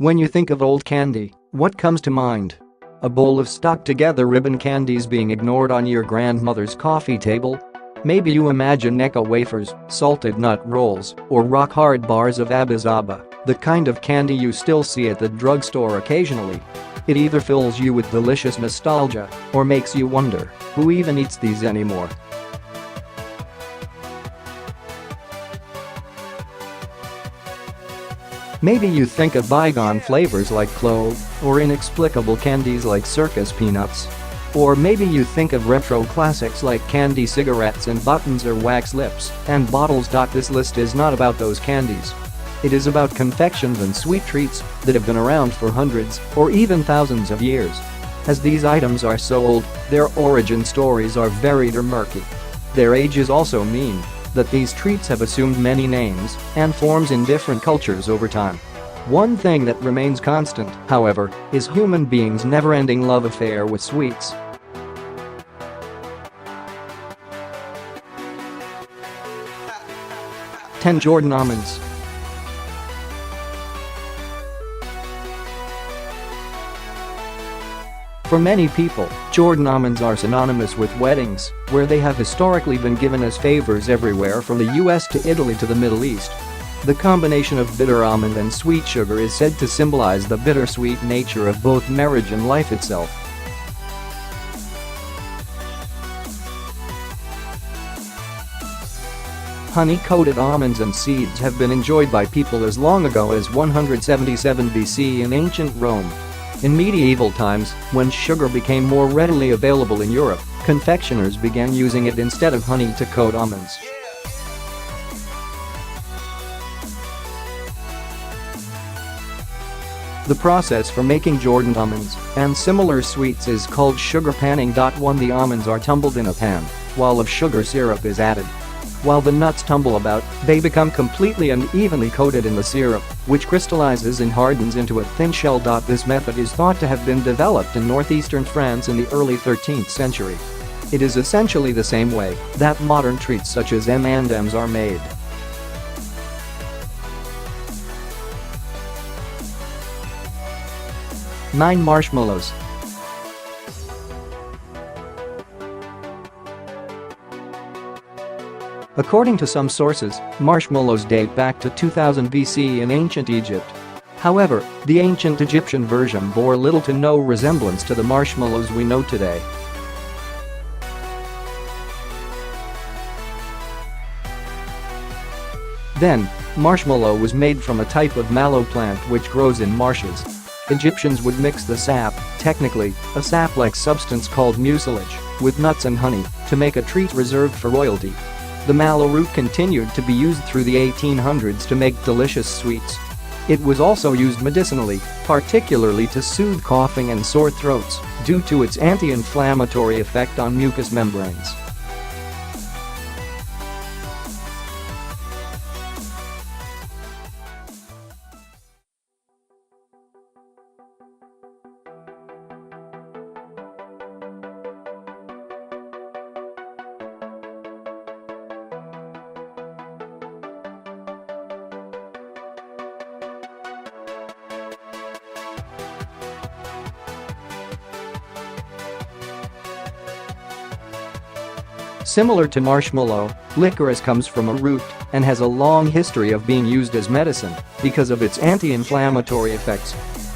When you think of old candy, what comes to mind? A bowl of stuck-together ribbon candies being ignored on your grandmother's coffee table? Maybe you imagine Necco Wafers, salted nut rolls, or rock-hard bars of Abba-Zaba, the kind of candy you still see at the drugstore occasionally. It either fills you with delicious nostalgia or makes you wonder, who even eats these anymore? Maybe you think of bygone flavors like clove or inexplicable candies like circus peanuts. Or maybe you think of retro classics like candy cigarettes and buttons or wax lips and bottles. This list is not about those candies. It is about confections and sweet treats that have been around for hundreds or even thousands of years. As these items are so old, their origin stories are varied or murky. Their ages also mean that these treats have assumed many names and forms in different cultures over time. One thing that remains constant, however, is human beings' never-ending love affair with sweets. Ten Jordan almonds. For many people, Jordan almonds are synonymous with weddings, where they have historically been given as favors everywhere from the US to Italy to the Middle East. The combination of bitter almond and sweet sugar is said to symbolize the bittersweet nature of both marriage and life itself. Honey-coated almonds and seeds have been enjoyed by people as long ago as 177 BC in ancient Rome. In medieval times, when sugar became more readily available in Europe, confectioners began using it instead of honey to coat almonds. The process for making Jordan almonds and similar sweets is called sugar panning. When the almonds are tumbled in a pan, while of sugar syrup is added. While the nuts tumble about, they become completely and evenly coated in the syrup, which crystallizes and hardens into a thin shell. This method is thought to have been developed in northeastern France in the early 13th century. It is essentially the same way that modern treats such as M&Ms are made. Nine marshmallows. According to some sources, marshmallows date back to 2000 BC in ancient Egypt. However, the ancient Egyptian version bore little to no resemblance to the marshmallows we know today. Then, marshmallow was made from a type of mallow plant which grows in marshes. Egyptians would mix the sap, technically, a sap-like substance called mucilage, with nuts and honey to make a treat reserved for royalty. The mallow root continued to be used through the 1800s to make delicious sweets. It was also used medicinally, particularly to soothe coughing and sore throats, due to its anti-inflammatory effect on mucous membranes. Similar to marshmallow, licorice comes from a root and has a long history of being used as medicine because of its anti-inflammatory effects.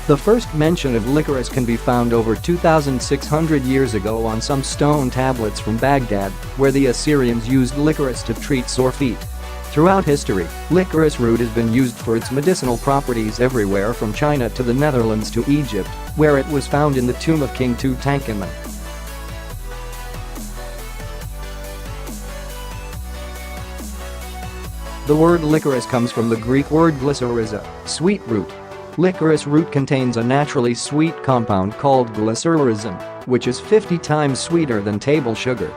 The first mention of licorice can be found over 2,600 years ago on some stone tablets from Baghdad, where the Assyrians used licorice to treat sore feet. Throughout history, licorice root has been used for its medicinal properties everywhere from China to the Netherlands to Egypt, where it was found in the tomb of King Tutankhamun. The word licorice comes from the Greek word glycyrrhiza, sweet root. Licorice root contains a naturally sweet compound called glycyrrhizin, which is 50 times sweeter than table sugar.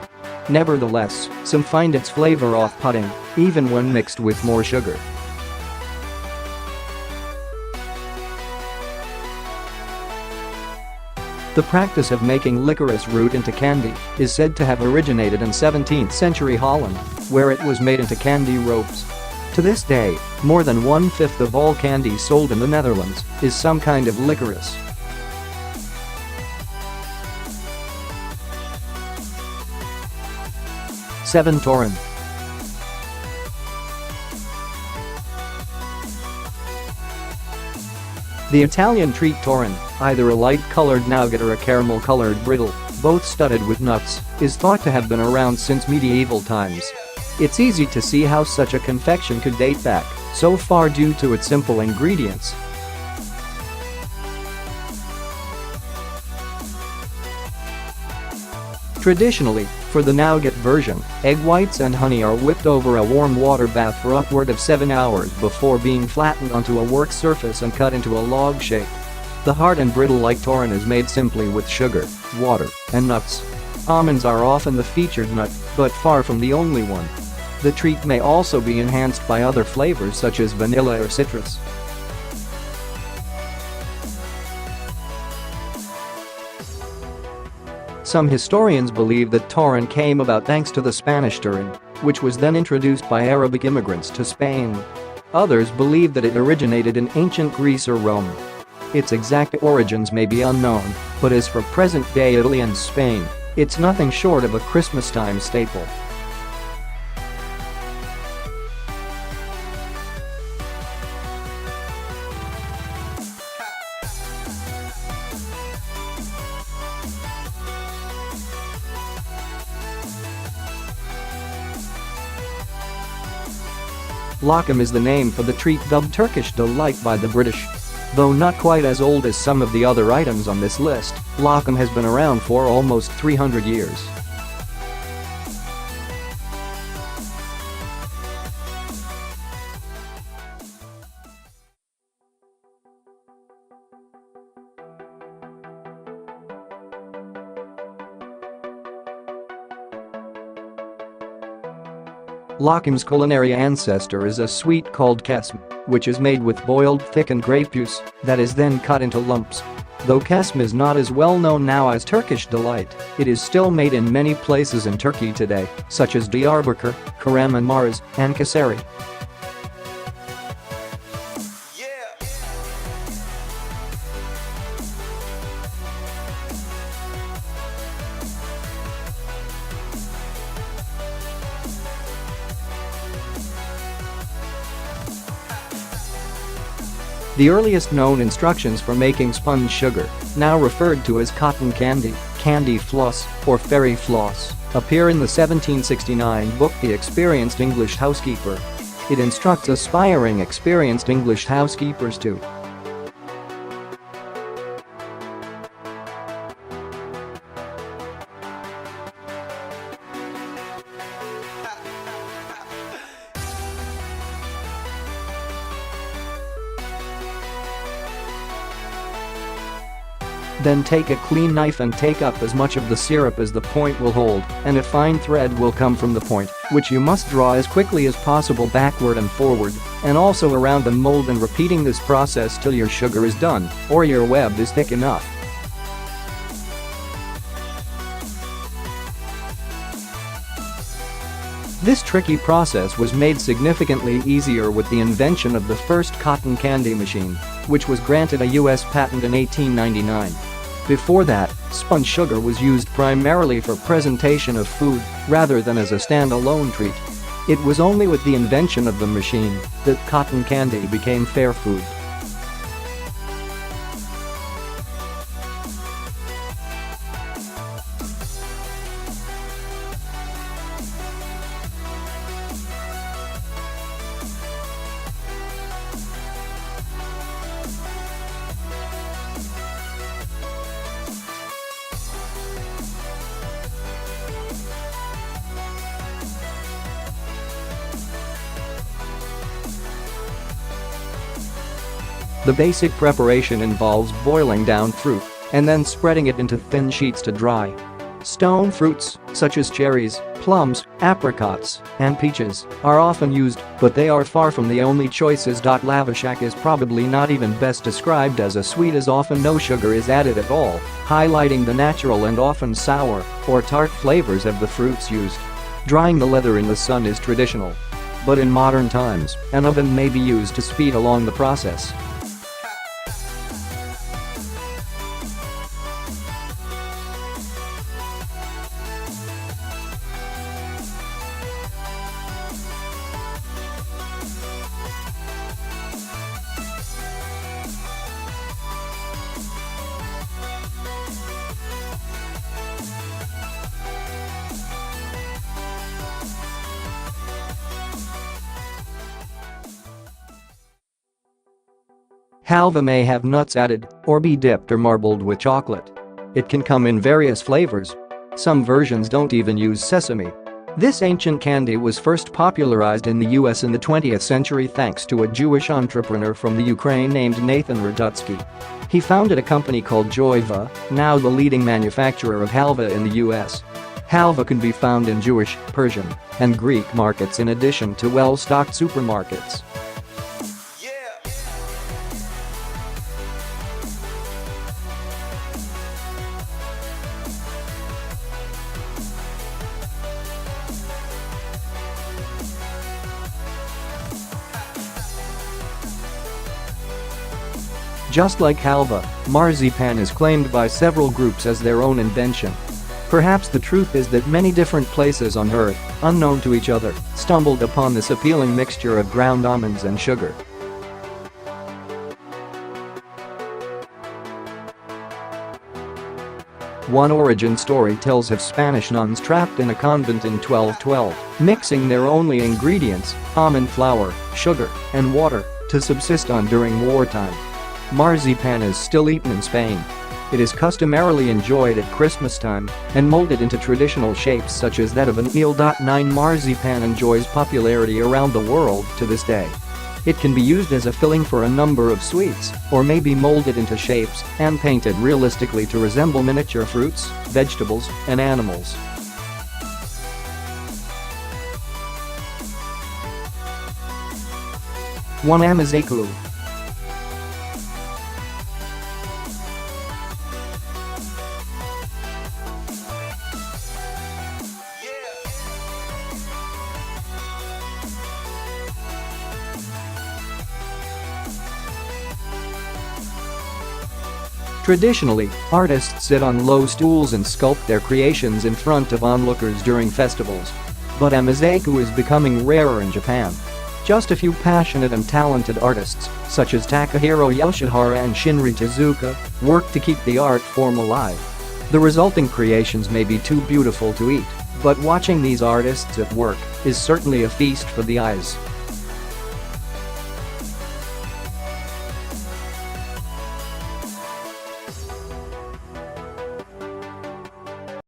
Nevertheless, some find its flavor off-putting, even when mixed with more sugar. The practice of making licorice root into candy is said to have originated in 17th century Holland, where it was made into candy ropes. To this day, more than 1/5 of all candy sold in the Netherlands is some kind of licorice. Seven Torin. The Italian treat Torin, either a light-colored nougat or a caramel-colored brittle, both studded with nuts, is thought to have been around since medieval times. It's easy to see how such a confection could date back so far due to its simple ingredients. Traditionally, for the nougat version, egg whites and honey are whipped over a warm water bath for upward of 7 hours before being flattened onto a work surface and cut into a log shape. The hard and brittle-like Torin is made simply with sugar, water, and nuts. Almonds are often the featured nut, but far from the only one. The treat may also be enhanced by other flavors such as vanilla or citrus. Some historians believe that Torin came about thanks to the Spanish Turin, which was then introduced by Arabic immigrants to Spain. Others believe that it originated in ancient Greece or Rome. Its exact origins may be unknown, but as for present-day Italy and Spain, it's nothing short of a Christmas-time staple. Lokum is the name for the treat dubbed Turkish delight by the British. Though not quite as old as some of the other items on this list, lokum has been around for almost 300 years. Lokum's culinary ancestor is a sweet called kesm, which is made with boiled thickened grape juice that is then cut into lumps. Though kesm is not as well known now as Turkish delight, it is still made in many places in Turkey today, such as Diyarbakir, Kahramanmaraş, and Kayseri. The earliest known instructions for making spun sugar, now referred to as cotton candy, candy floss, or fairy floss, appear in the 1769 book The Experienced English Housekeeper. It instructs aspiring experienced English housekeepers to then take a clean knife and take up as much of the syrup as the point will hold, and a fine thread will come from the point, which you must draw as quickly as possible backward and forward, and also around the mold, and repeating this process till your sugar is done, or your web is thick enough. This tricky process was made significantly easier with the invention of the first cotton candy machine, which was granted a US patent in 1899. Before that, spun sugar was used primarily for presentation of food rather than as a standalone treat. It was only with the invention of the machine that cotton candy became fair food. The basic preparation involves boiling down fruit and then spreading it into thin sheets to dry. Stone fruits, such as cherries, plums, apricots, and peaches, are often used, but they are far from the only choices. Lavashak is probably not even best described as a sweet, as often no sugar is added at all, highlighting the natural and often sour or tart flavors of the fruits used. Drying the leather in the sun is traditional. But in modern times, an oven may be used to speed along the process. Halva may have nuts added or be dipped or marbled with chocolate. It can come in various flavors. Some versions don't even use sesame. This ancient candy was first popularized in the US in the 20th century thanks to a Jewish entrepreneur from the Ukraine named Nathan Radutsky. He founded a company called Joyva, now the leading manufacturer of halva in the US. Halva can be found in Jewish, Persian, and Greek markets in addition to well-stocked supermarkets. Just like halva, marzipan is claimed by several groups as their own invention. Perhaps the truth is that many different places on Earth, unknown to each other, stumbled upon this appealing mixture of ground almonds and sugar. One origin story tells of Spanish nuns trapped in a convent in 1212, mixing their only ingredients, almond flour, sugar, and water, to subsist on during wartime. Marzipan is still eaten in Spain. It is customarily enjoyed at Christmas time and molded into traditional shapes such as that of an eel. 9 Marzipan enjoys popularity around the world to this day. It can be used as a filling for a number of sweets or may be molded into shapes and painted realistically to resemble miniature fruits, vegetables, and animals. One Abba-Zaba. Traditionally, artists sit on low stools and sculpt their creations in front of onlookers during festivals. But Abba-Zaba is becoming rarer in Japan. Just a few passionate and talented artists, such as Takahiro Yoshihara and Shinri Tezuka, work to keep the art form alive. The resulting creations may be too beautiful to eat, but watching these artists at work is certainly a feast for the eyes.